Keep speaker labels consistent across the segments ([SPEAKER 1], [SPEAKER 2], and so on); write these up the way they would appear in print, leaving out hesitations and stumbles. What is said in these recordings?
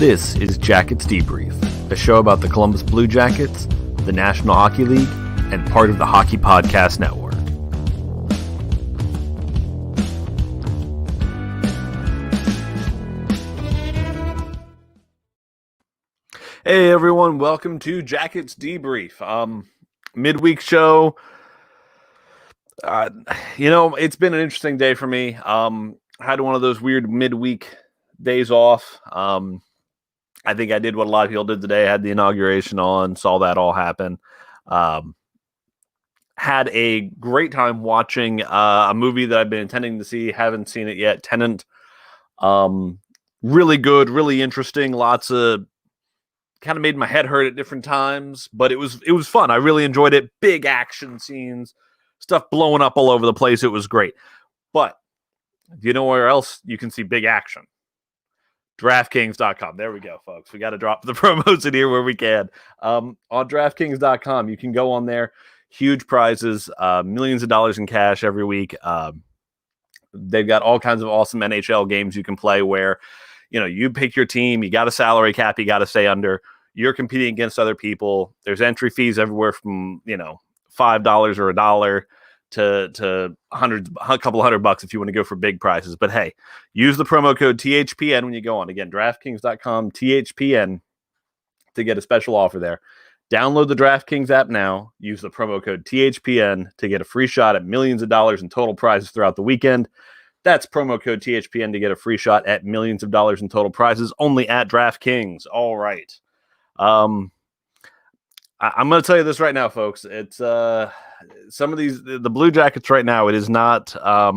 [SPEAKER 1] This is Jackets Debrief, a show about the Columbus Blue Jackets, the National Hockey League, and part of the Hockey Podcast Network. Hey everyone, welcome to Jackets Debrief. Midweek show. It's been an interesting day for me. Had one of those weird midweek days off. I think I did what a lot of people did today. I had the inauguration on, saw that all happen. Had a great time watching a movie that I've been intending to see. Haven't seen it yet. Tenet. Really good, really interesting. Lots of kind of made my head hurt at different times, but it was fun. I really enjoyed it. Big action scenes, stuff blowing up all over the place. It was great. But do you know where else you can see big action? DraftKings.com. There we go, folks. We got to drop the promos in here where we can. On DraftKings.com, you can go on there. Huge prizes, millions of dollars in cash every week. They've got all kinds of awesome NHL games you can play where, you pick your team, you got a salary cap, you got to stay under. You're competing against other people. There's entry fees everywhere from, $5 or $1 to a couple $100 if you want to go for big prizes. But hey, use the promo code THPN when you go on. Again, DraftKings.com, THPN to get a special offer there. Download the DraftKings app now. Use the promo code THPN to get a free shot at millions of dollars in total prizes throughout the weekend. That's promo code THPN to get a free shot at millions of dollars in total prizes only at DraftKings. All right. I'm going to tell you this right now, folks. It's some of the Blue Jackets right now. It is not a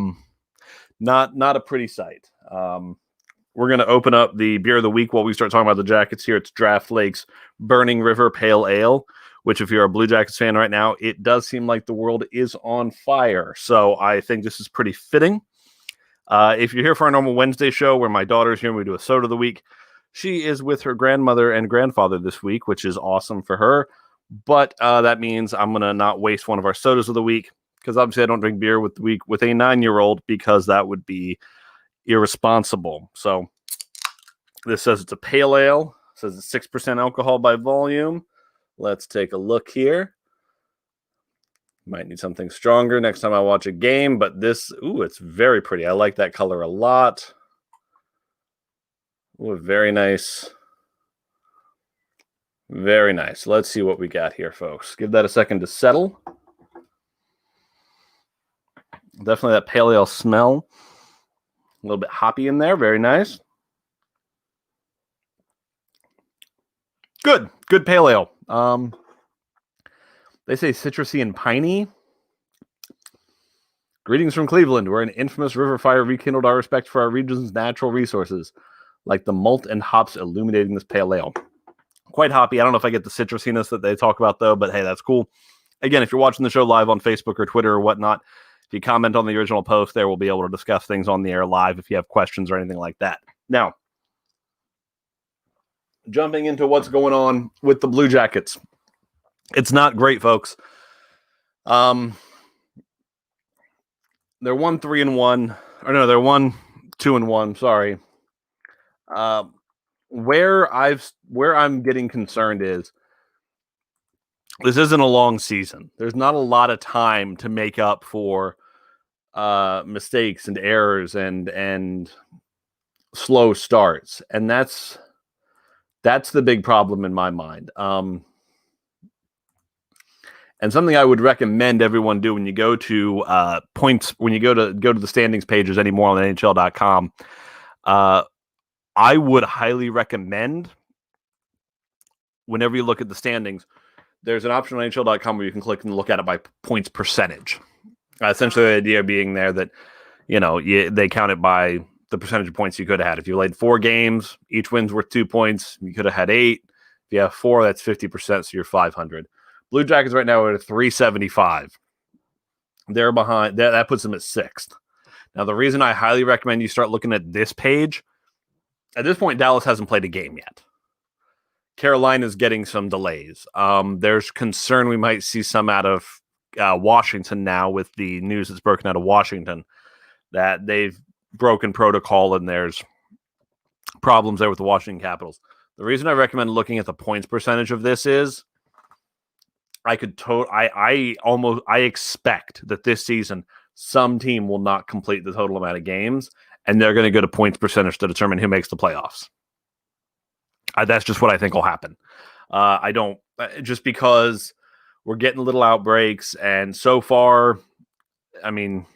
[SPEAKER 1] pretty sight. We're going to open up the beer of the week while we start talking about the Jackets here. It's Draft Lake's Burning River Pale Ale, which if you're a Blue Jackets fan right now, it does seem like the world is on fire. So I think this is pretty fitting. If you're here for our normal Wednesday show where my daughter's here and we do a soda of the week, she is with her grandmother and grandfather this week, which is awesome for her. But that means I'm going to not waste one of our sodas of the week because obviously I don't drink beer with a 9-year-old because that would be irresponsible. So this says it's a pale ale. It says it's 6% alcohol by volume. Let's take a look here. Might need something stronger next time I watch a game, but it's very pretty. I like that color a lot. Ooh, very nice. Very nice. Let's see what we got here, folks. Give that a second to settle. Definitely that pale ale smell. A little bit hoppy in there. Very nice. Good pale ale. They say citrusy and piney. Greetings from Cleveland, where an infamous river fire rekindled our respect for our region's natural resources, like the malt and hops illuminating this pale ale. Quite hoppy. I don't know if I get the citrusiness that they talk about, though, but hey, that's cool. Again, if you're watching the show live on Facebook or Twitter or whatnot, if you comment on the original post there, we'll be able to discuss things on the air live if you have questions or anything like that. Now, jumping into what's going on with the Blue Jackets. It's not great, folks. They're 1-3-1. Or no, they're 1-2-1. Sorry. Where I'm getting concerned is this isn't a long season. There's not a lot of time to make up for mistakes and errors and slow starts, and that's the big problem in my mind. And something I would recommend everyone do when you go to points, when you go to the standings pages anymore on NHL.com, I would highly recommend whenever you look at the standings, there's an option on NHL.com where you can click and look at it by points percentage. Essentially, the idea being there that, they count it by the percentage of points you could have had. If you played 4 games, each win's worth 2 points. You could have had 8. If you have 4, that's 50%, so you're 500. Blue Jackets right now are at 375. They're behind. That puts them at 6th. Now, the reason I highly recommend you start looking at this page, at this point, Dallas hasn't played a game yet. Carolina's getting some delays. There's concern we might see some out of Washington now with the news that's broken out of Washington that they've broken protocol and there's problems there with the Washington Capitals. The reason I recommend looking at the points percentage of this is I expect that this season some team will not complete the total amount of games, and they're going to go to points percentage to determine who makes the playoffs. That's just what I think will happen. I don't just because we're getting little outbreaks, and so far, I mean,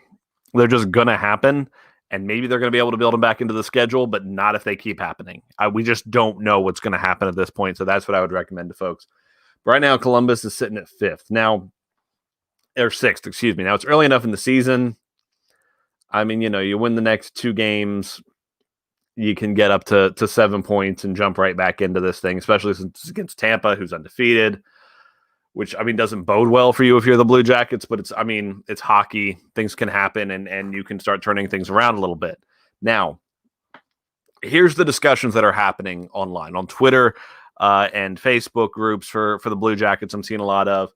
[SPEAKER 1] they're just going to happen, and maybe they're going to be able to build them back into the schedule, but not if they keep happening. We just don't know what's going to happen at this point, so that's what I would recommend to folks. Right now, Columbus is sitting at fifth. Now, or sixth, excuse me. Now, it's early enough in the season. I mean, you win the next 2 games, you can get up to 7 points and jump right back into this thing, especially since it's against Tampa, who's undefeated, which, I mean, doesn't bode well for you if you're the Blue Jackets, but it's hockey. Things can happen, and you can start turning things around a little bit. Now, here's the discussions that are happening online, on Twitter and Facebook groups for the Blue Jackets. I'm seeing a lot of,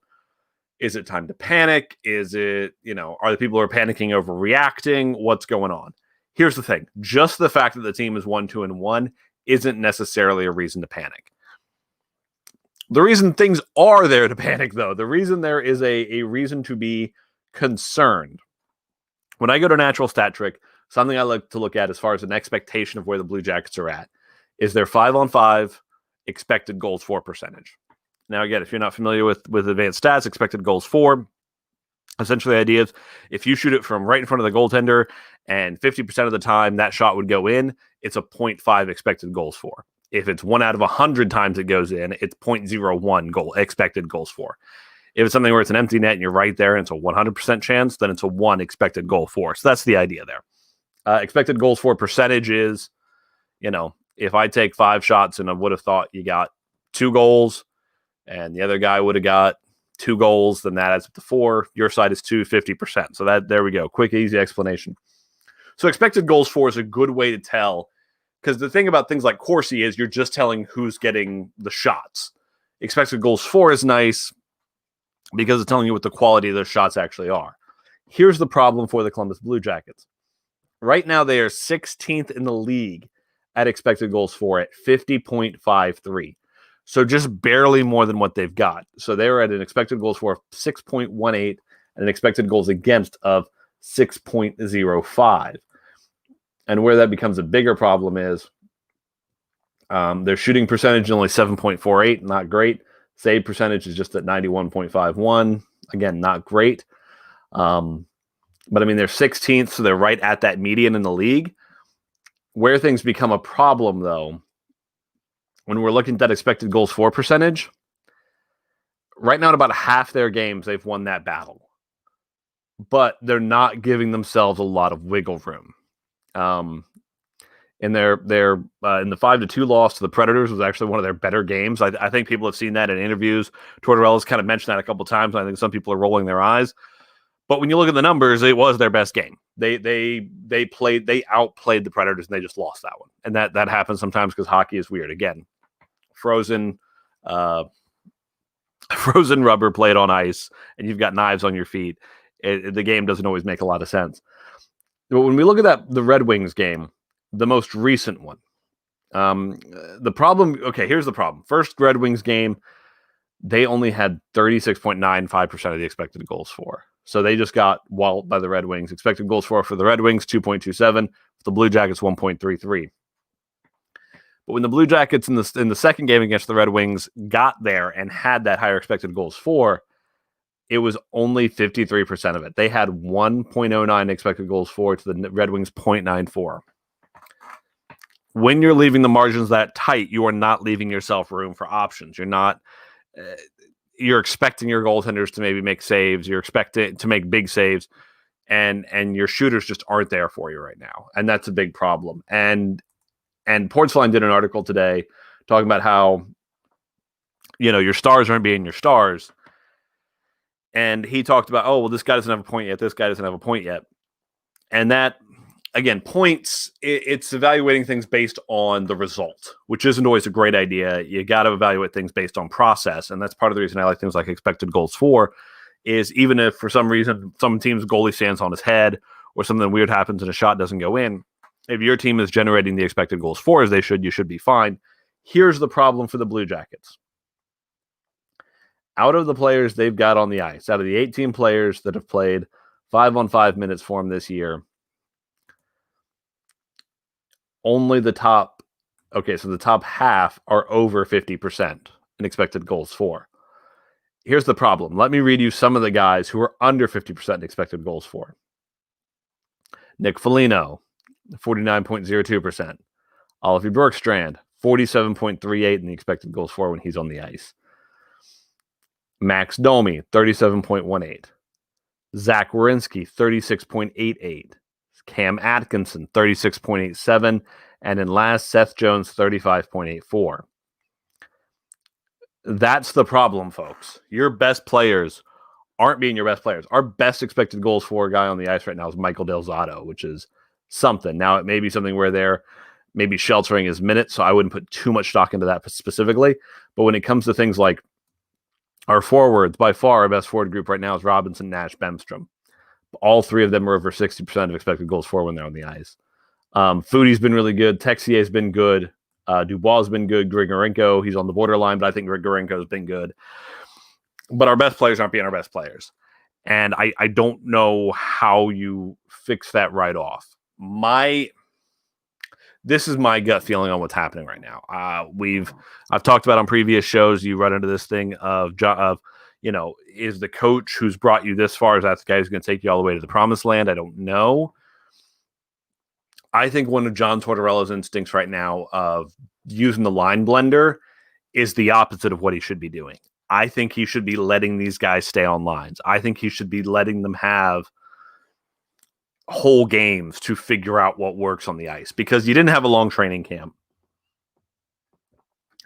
[SPEAKER 1] is it time to panic? Is it, are the people who are panicking overreacting? What's going on? Here's the thing. Just the fact that the team is 1-2-1 isn't necessarily a reason to panic. The reason things are there to panic, though, the reason there is a reason to be concerned. When I go to Natural Stat Trick, something I like to look at as far as an expectation of where the Blue Jackets are at is their 5-on-5 expected goals for percentage. Now, again, if you're not familiar with advanced stats, expected goals for, essentially the idea is if you shoot it from right in front of the goaltender and 50% of the time that shot would go in, it's a 0.5 expected goals for. If it's 1 out of 100 times it goes in, it's 0.01 expected goals for. If it's something where it's an empty net and you're right there and it's a 100% chance, then it's a 1 expected goal for. So that's the idea there. Expected goals for percentage is, if I take 5 shots and I would have thought you got 2 goals and the other guy would have got 2 goals, then that adds up to 4. Your side is 50%. So there we go. Quick, easy explanation. So expected goals for is a good way to tell, because the thing about things like Corsi is you're just telling who's getting the shots. Expected goals for is nice because it's telling you what the quality of those shots actually are. Here's the problem for the Columbus Blue Jackets. Right now, they are 16th in the league at expected goals for at 50.53. So just barely more than what they've got. So they're at an expected goals for of 6.18 and an expected goals against of 6.05. And where that becomes a bigger problem is their shooting percentage is only 7.48, not great. Save percentage is just at 91.51. Again, not great. But I mean, they're 16th, so they're right at that median in the league. Where things become a problem, though, when we're looking at that expected goals for percentage, right now in about half their games, they've won that battle. But they're not giving themselves a lot of wiggle room. In their in the 5-2 loss to the Predators was actually one of their better games. I think people have seen that in interviews. Tortorella's kind of mentioned that a couple times, and I think some people are rolling their eyes. But when you look at the numbers, it was their best game. They outplayed the Predators, and they just lost that one. And that happens sometimes because hockey is weird. Again, frozen rubber played on ice, and you've got knives on your feet. The game doesn't always make a lot of sense. But when we look at the Red Wings game, the most recent one, the problem. Okay, here's the problem. First Red Wings game, they only had 36.95% of the expected goals for. So they just got walloped by the Red Wings. Expected goals for the Red Wings, 2.27. The Blue Jackets, 1.33. But when the Blue Jackets in the second game against the Red Wings got there and had that higher expected goals for, it was only 53% of it. They had 1.09 expected goals for to the Red Wings 0.94. When you're leaving the margins that tight, you are not leaving yourself room for options. You're not... you're expecting your goaltenders to maybe make saves. You're expecting to make big saves, and your shooters just aren't there for you right now, and that's a big problem. And Portsline did an article today talking about how your stars aren't being your stars, and he talked about, oh well, this guy doesn't have a point yet. This guy doesn't have a point yet, and that. Again, points, it's evaluating things based on the result, which isn't always a great idea. You got to evaluate things based on process, and that's part of the reason I like things like expected goals for, is even if for some reason some team's goalie stands on his head or something weird happens and a shot doesn't go in, if your team is generating the expected goals for as they should, you should be fine. Here's the problem for the Blue Jackets. Out of the players they've got on the ice, out of the 18 players that have played 5-on-5 minutes for them this year, only the top half are over 50% in expected goals for. Here's the problem. Let me read you some of the guys who are under 50% in expected goals for. Nick Foligno, 49.02%. Oliver Bjorkstrand, 47.38 in the expected goals for when he's on the ice. Max Domi, 37.18. Zach Werenski, 36.88. Cam Atkinson, 36.87. And in last, Seth Jones, 35.84. That's the problem, folks. Your best players aren't being your best players. Our best expected goals for guy on the ice right now is Michael Del Zotto, which is something. Now, it may be something where they're maybe sheltering his minutes, so I wouldn't put too much stock into that specifically. But when it comes to things like our forwards, by far our best forward group right now is Robinson, Nash, Bemstrom. All three of them are over 60% of expected goals for when they're on the ice. Foodie's been really good. Texier's been good. Dubois has been good. Grigorenko, he's on the borderline, but I think Grigorenko has been good. But our best players aren't being our best players. And I don't know how you fix that right off. This is my gut feeling on what's happening right now. I've talked about on previous shows, you run into this thing of is the coach who's brought you this far, is that the guy who's going to take you all the way to the promised land? I don't know. I think one of John Tortorella's instincts right now of using the line blender is the opposite of what he should be doing. I think he should be letting these guys stay on lines. I think he should be letting them have whole games to figure out what works on the ice, because you didn't have a long training camp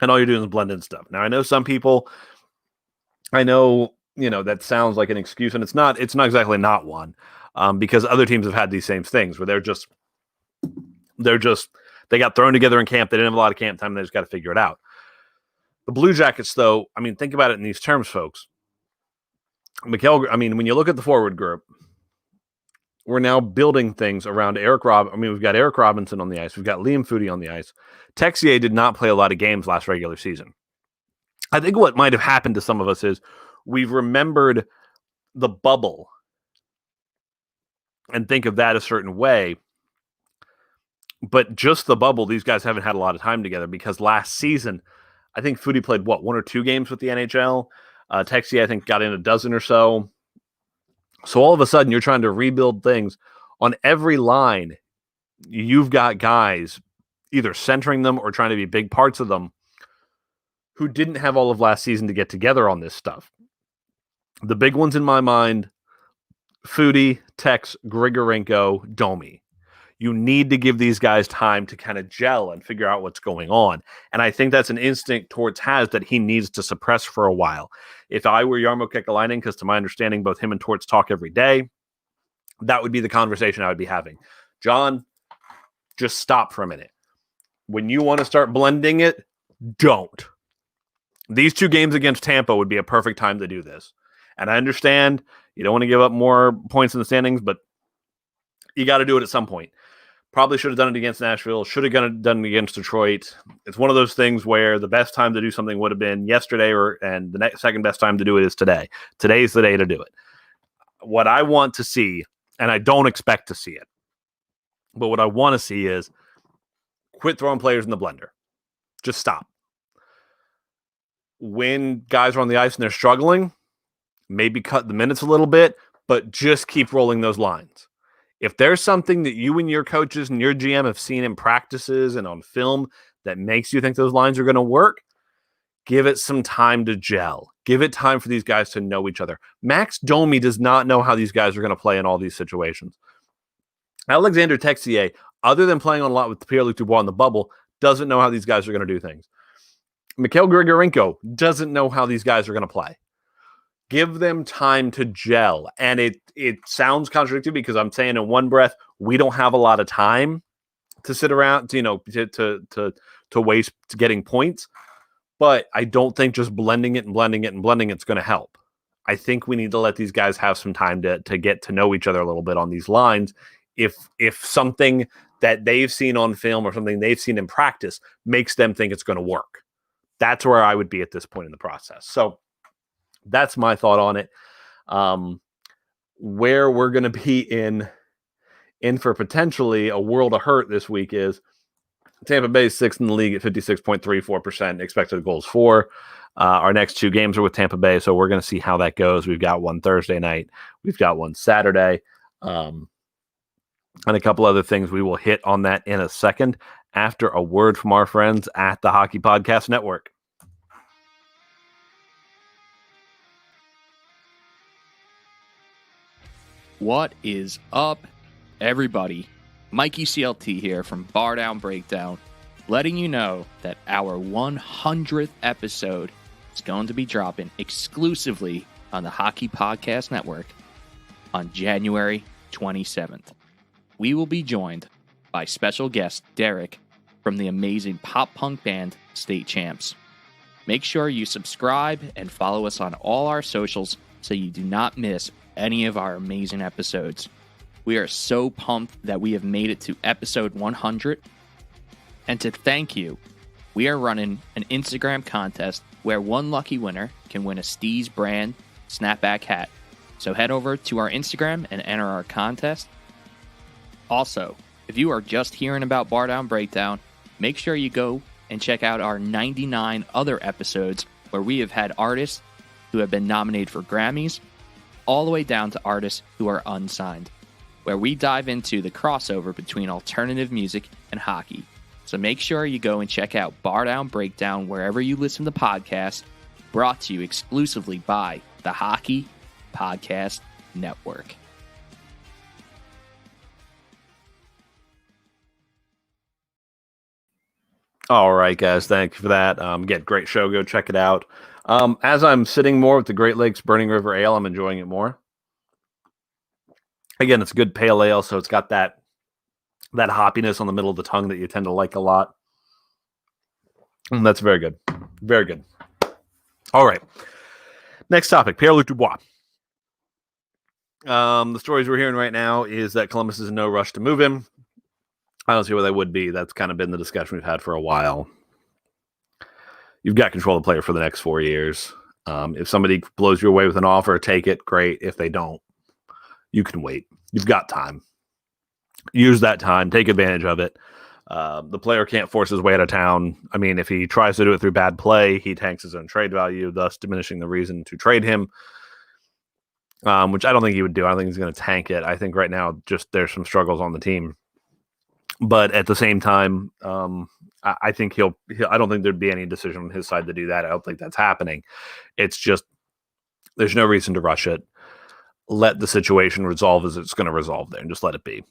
[SPEAKER 1] and all you're doing is blending stuff. Now, I know some people, that sounds like an excuse, and it's not exactly not one, because other teams have had these same things where they got thrown together in camp. They didn't have a lot of camp time. They just got to figure it out. The Blue Jackets, though, think about it in these terms, folks. When you look at the forward group, we're now building things around Eric we've got Eric Robinson on the ice. We've got Liam Foudy on the ice. Texier did not play a lot of games last regular season. I think what might have happened to some of us is we've remembered the bubble and think of that a certain way. But just the bubble, these guys haven't had a lot of time together, because last season, I think Foudy played, 1 or 2 games with the NHL. Texier, I think, got in a dozen or so. So all of a sudden, you're trying to rebuild things. On every line, you've got guys either centering them or trying to be big parts of them who didn't have all of last season to get together on this stuff. The big ones in my mind, Foudy, Tex, Grigorenko, Domi. You need to give these guys time to kind of gel and figure out what's going on. And I think that's an instinct Torts has that he needs to suppress for a while. If I were Jarmo Kekalainen, because to my understanding, both him and Torts talk every day, that would be the conversation I would be having. John, just stop for a minute. When you want to start blending it, don't. These 2 games against Tampa would be a perfect time to do this. And I understand you don't want to give up more points in the standings, but you got to do it at some point. Probably should have done it against Nashville. Should have done it against Detroit. It's one of those things where the best time to do something would have been yesterday, and the second best time to do it is today. Today's the day to do it. What I want to see, and I don't expect to see it, but what I want to see is quit throwing players in the blender. Just stop. When guys are on the ice and they're struggling, maybe cut the minutes a little bit, but just keep rolling those lines. If there's something that you and your coaches and your GM have seen in practices and on film that makes you think those lines are going to work, give it some time to gel. Give it time for these guys to know each other. Max Domi does not know how these guys are going to play in all these situations. Alexander Texier, other than playing on a lot with Pierre-Luc Dubois in the bubble, doesn't know how these guys are going to do things. Mikhail Grigorenko doesn't know how these guys are going to play. Give them time to gel. And it sounds contradictory because I'm saying in one breath, we don't have a lot of time to sit around, to waste getting points. But I don't think just blending it's going to help. I think we need to let these guys have some time to get to know each other a little bit on these lines. If something that they've seen on film or something they've seen in practice makes them think it's going to work. That's where I would be at this point in the process. So that's my thought on it. Where we're going to be in for potentially a world of hurt this week is Tampa Bay 6th in the league at 56.34%, expected goals for. Our next 2 games are with Tampa Bay, so we're going to see how that goes. We've got one Thursday night. We've got one Saturday. And a couple other things. We will hit on that in a second after a word from our friends at the Hockey Podcast Network.
[SPEAKER 2] What is up, everybody? Mikey CLT here from Bar Down Breakdown, letting you know that our 100th episode is going to be dropping exclusively on the Hockey Podcast Network on January 27th. We will be joined by special guest Derek from the amazing pop punk band State Champs. Make sure you subscribe and follow us on all our socials so you do not miss any of our amazing episodes. We are so pumped that we have made it to episode 100. And to thank you, we are running an Instagram contest where one lucky winner can win a Steez brand snapback hat. So head over to our Instagram and enter our contest. Also, if you are just hearing about Bar Down Breakdown, make sure you go and check out our 99 other episodes where we have had artists who have been nominated for Grammys, all the way down to artists who are unsigned, where we dive into the crossover between alternative music and hockey. So make sure you go and check out Bar Down Breakdown wherever you listen to podcasts, brought to you exclusively by the Hockey Podcast Network.
[SPEAKER 1] All right, guys. Thank you for that. Again, great show. Go check it out. As I'm sitting more with the Great Lakes Burning River Ale, I'm enjoying it more. Again, it's a good pale ale, so it's got that hoppiness on the middle of the tongue that you tend to like a lot. And that's very good. Very good. All right. Next topic, Pierre-Luc Dubois. The stories we're hearing right now is that Columbus is in no rush to move him. I don't see where they would be. That's kind of been the discussion we've had for a while. You've got control of the player for the next 4 years. If somebody blows you away with an offer, take it. Great. If they don't, you can wait. You've got time. Use that time. Take advantage of it. The player can't force his way out of town. I mean, if he tries to do it through bad play, he tanks his own trade value, thus diminishing the reason to trade him, which I don't think he would do. I don't think he's going to tank it. I think right now just there's some struggles on the team. But at the same time, I think I don't think there'd be any decision on his side to do that. I don't think that's happening. It's just there's no reason to rush it. Let the situation resolve as it's going to resolve there, and just let it be.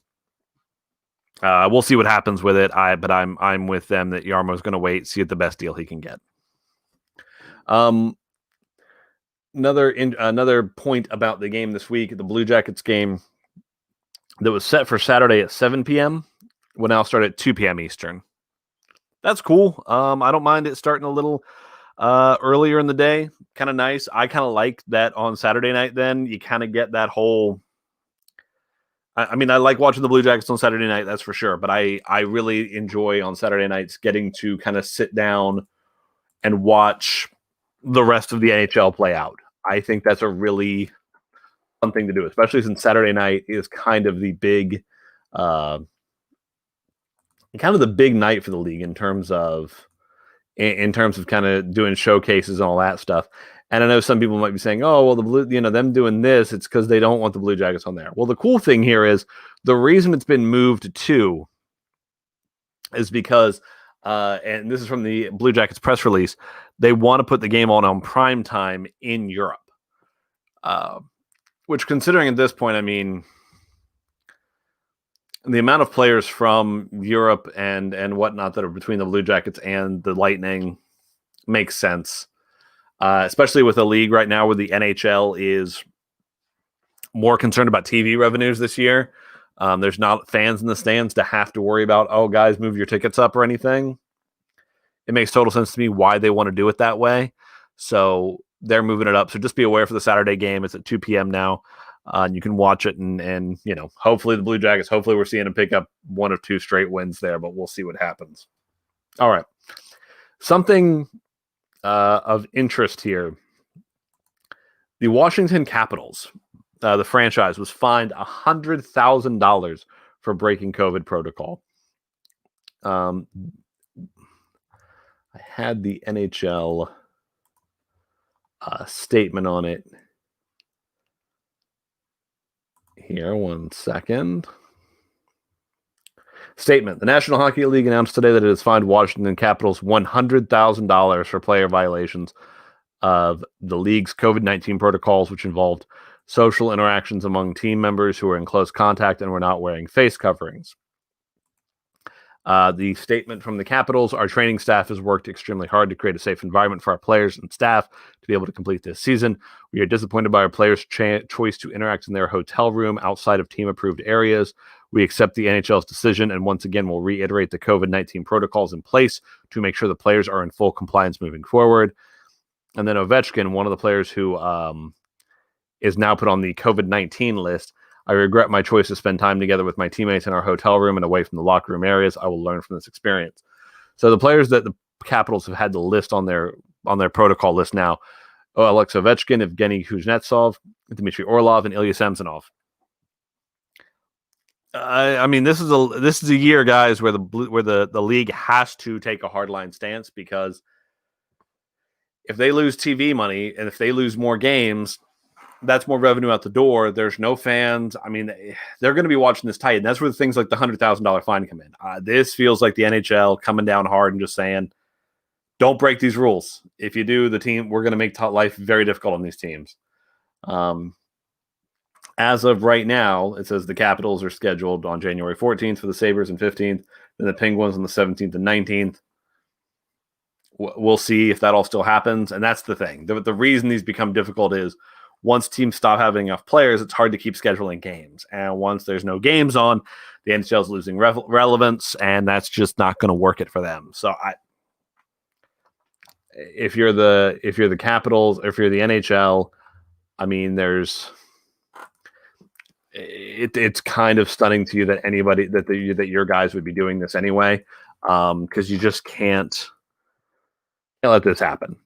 [SPEAKER 1] We'll see what happens with it. But I'm with them that Jarmo's going to wait, see the best deal he can get. Another point about the game this week, the Blue Jackets game that was set for Saturday at 7 p.m. will now start at 2 p.m. Eastern. That's cool. I don't mind it starting a little earlier in the day. Kind of nice. I kind of like that on Saturday night. Then you kind of get that whole. I mean, I like watching the Blue Jackets on Saturday night, that's for sure. But I really enjoy on Saturday nights getting to kind of sit down and watch the rest of the NHL play out. I think that's a really fun thing to do, especially since Saturday night is kind of the big, night for the league in terms of kind of doing showcases and all that stuff. And I know some people might be saying, "Oh, well, the Blue, them doing this, it's because they don't want the Blue Jackets on there." Well, the cool thing here is the reason it's been moved to is because, and this is from the Blue Jackets press release, they want to put the game on prime time in Europe. Which, considering at this point, I mean, the amount of players from Europe and whatnot that are between the Blue Jackets and the Lightning makes sense. Especially with a league right now where the NHL is more concerned about TV revenues this year. There's not fans in the stands to have to worry about, oh, guys, move your tickets up or anything. It makes total sense to me why they want to do it that way. So they're moving it up. So just be aware for the Saturday game. It's at 2 p.m. now. And you can watch it, and hopefully the Blue Jackets, hopefully we're seeing them pick up 1 or 2 straight wins there, but we'll see what happens. All right. Something of interest here. The Washington Capitals, the franchise, was fined $100,000 for breaking COVID protocol. I had the NHL statement on it here. 1 second. Statement. The National Hockey League announced today that it has fined Washington Capitals $100,000 for player violations of the league's COVID-19 protocols, which involved social interactions among team members who were in close contact and were not wearing face coverings. The statement from the Capitals: our training staff has worked extremely hard to create a safe environment for our players and staff to be able to complete this season. We are disappointed by our players' choice to interact in their hotel room outside of team-approved areas. We accept the NHL's decision, and once again, we'll reiterate the COVID-19 protocols in place to make sure the players are in full compliance moving forward. And then Ovechkin, one of the players who is now put on the COVID-19 list: I regret my choice to spend time together with my teammates in our hotel room and away from the locker room areas. I will learn from this experience. So the players that the Capitals have had to list on their protocol list now: Alex Ovechkin, Evgeny Kuznetsov, Dmitry Orlov, and Ilya Samsonov. I mean, this is a year, guys, where the league has to take a hardline stance, because if they lose TV money and if they lose more games, that's more revenue out the door. There's no fans. I mean, they're going to be watching this tight, and that's where things like the $100,000 fine come in. This feels like the NHL coming down hard and just saying, don't break these rules. If you do, we're going to make life very difficult on these teams. As of right now, it says the Capitals are scheduled on January 14th for the Sabres and 15th, then the Penguins on the 17th and 19th. We'll see if that all still happens, and that's the thing. The reason these become difficult is once teams stop having enough players, it's hard to keep scheduling games. And once there's no games on, the NHL is losing relevance, and that's just not going to work it for them. So if you're the Capitals, or if you're the NHL, I mean, it's kind of stunning to you that anybody that your guys would be doing this anyway, because you just can't let this happen.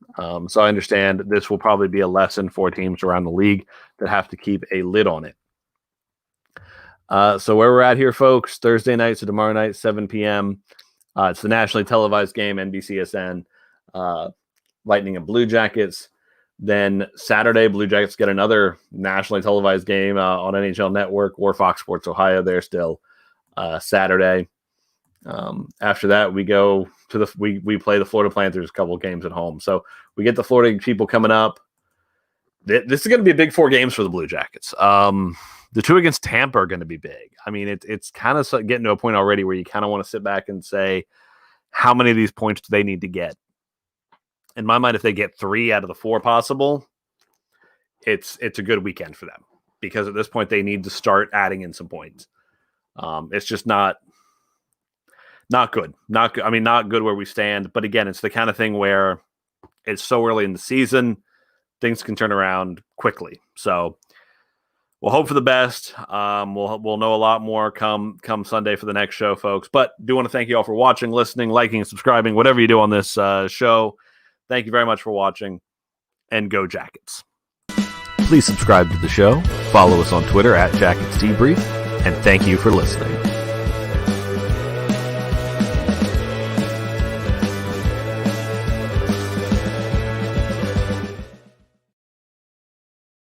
[SPEAKER 1] So I understand this will probably be a lesson for teams around the league that have to keep a lid on it. So where we're at here, folks: Thursday night, so tomorrow night, 7 p.m. It's the nationally televised game, NBCSN, Lightning and Blue Jackets. Then Saturday, Blue Jackets get another nationally televised game on NHL Network or Fox Sports Ohio. They're still Saturday. After that, we go to we play the Florida Panthers a couple of games at home. So we get the Florida people coming up. This is going to be a big 4 games for the Blue Jackets. The 2 against Tampa are going to be big. I mean, it's kind of getting to a point already where you kind of want to sit back and say, how many of these points do they need to get? In my mind, if they get 3 out of the 4 possible, it's a good weekend for them, because at this point they need to start adding in some points. It's just not good. Not good. I mean, not good where we stand. But again, it's the kind of thing where it's so early in the season, things can turn around quickly. So we'll hope for the best. We'll know a lot more come Sunday for the next show, folks. But do want to thank you all for watching, listening, liking, subscribing, whatever you do on this show. Thank you very much for watching, and go Jackets. Please subscribe to the show, follow us on Twitter @JacketsDebrief, and thank you for listening.